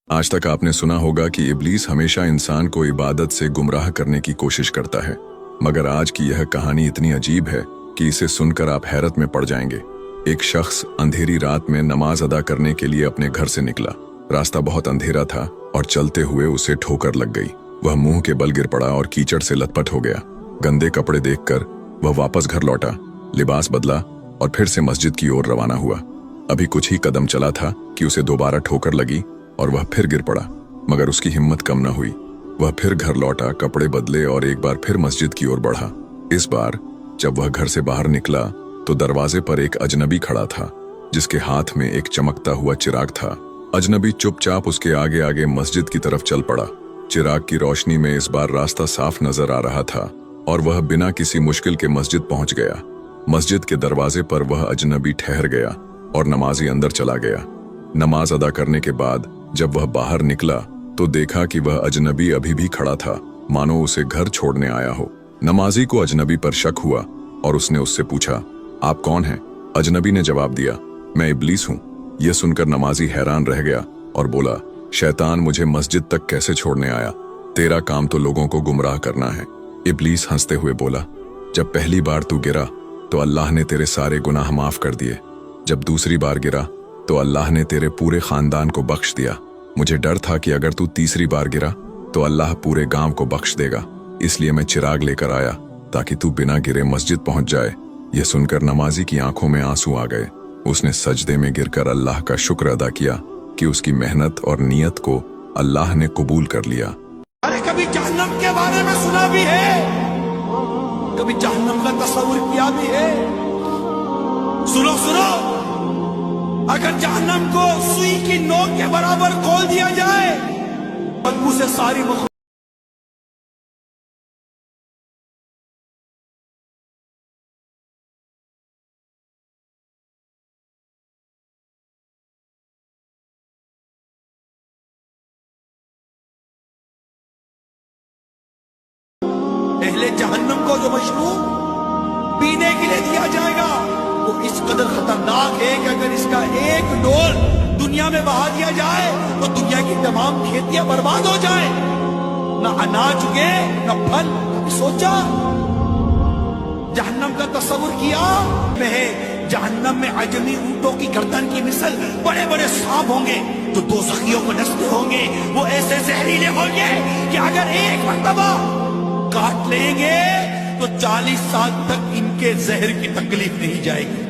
आज तक आपने सुना होगा कि इब्लीस हमेशा इंसान को इबादत से गुमराह करने की कोशिश करता है, मगर आज की यह कहानी इतनी अजीब है कि इसे सुनकर आप हैरत में पड़ जाएंगे। एक शख्स अंधेरी रात में नमाज अदा करने के लिए अपने घर से निकला। रास्ता बहुत अंधेरा था और चलते हुए उसे ठोकर लग गई। वह मुंह के बल गिर पड़ा और कीचड़ से लथपथ हो गया। गंदे कपड़े देखकर वह वापस घर लौटा, लिबास बदला और फिर से मस्जिद की ओर रवाना हुआ। अभी कुछ ही कदम चला था कि उसे दोबारा ठोकर लगी और वह फिर गिर पड़ा, मगर उसकी हिम्मत कम न हुई। वह फिर घर लौटा, कपड़े बदले और एक बार फिर मस्जिद की ओर बढ़ा। इस बार जब वह घर से बाहर निकला तो दरवाजे पर एक अजनबी खड़ा था, जिसके हाथ में एक चमकता हुआ चिराग था। अजनबी चुपचाप उसके आगे आगे मस्जिद की तरफ चल पड़ा। चिराग की रोशनी में इस बार रास्ता साफ नजर आ रहा था और वह बिना किसी मुश्किल के मस्जिद पहुंच गया। मस्जिद के दरवाजे पर वह अजनबी ठहर गया और नमाजी अंदर चला गया। नमाज अदा करने के बाद जब वह बाहर निकला तो देखा कि वह अजनबी अभी भी खड़ा था, मानो उसे घर छोड़ने आया हो। नमाजी को अजनबी पर शक हुआ और उसने उससे पूछा, आप कौन हैं? अजनबी ने जवाब दिया, मैं इब्लीस हूँ। यह सुनकर नमाजी हैरान रह गया और बोला, शैतान मुझे मस्जिद तक कैसे छोड़ने आया? तेरा काम तो लोगों को गुमराह करना है। इब्लीस हंसते हुए बोला, जब पहली बार तू गिरा तो अल्लाह ने तेरे सारे गुनाह माफ कर दिए। जब दूसरी बार गिरा तो अल्लाह ने तेरे पूरे खानदान को बख्श दिया। मुझे डर था कि अगर तू तीसरी बार गिरा तो अल्लाह पूरे गांव को बख्श देगा, इसलिए मैं चिराग लेकर आया ताकि तू बिना गिरे मस्जिद पहुंच जाए। यह सुनकर नमाजी की आंखों में आंसू आ गए। उसने सजदे में गिरकर अल्लाह का शुक्र अदा किया कि उसकी मेहनत और नियत को अल्लाह ने कबूल कर लिया। अरे कभी जहन्नम के बारे में सुना भी है, कभी जहन्नम का तस्वीर किया भी है। सुनो सुनो, अगर जहन्नम को सुई की नोक के बराबर खोल दिया जाए, बदबू से सारी पहले जहन्नम को जो मशरूब पीने के लिए दिया जाएगा वो इस कदर खतरनाक है कि अगर इसका एक डोल दुनिया में बहा दिया जाए तो दुनिया की तमाम खेतियां बर्बाद हो जाए, न अनाज उगे न फल। सोचा, जहन्नम का तस्वुर किया में जहन्नम में अजमी ऊंटों की गर्दन की मिसल बड़े बड़े सांप होंगे जो दोज़खियों को डसते होंगे। वो ऐसे जहरीले होंगे कि अगर एक मर्तबा काट लेंगे तो 40 साल तक इनके जहर की तकलीफ नहीं जाएगी।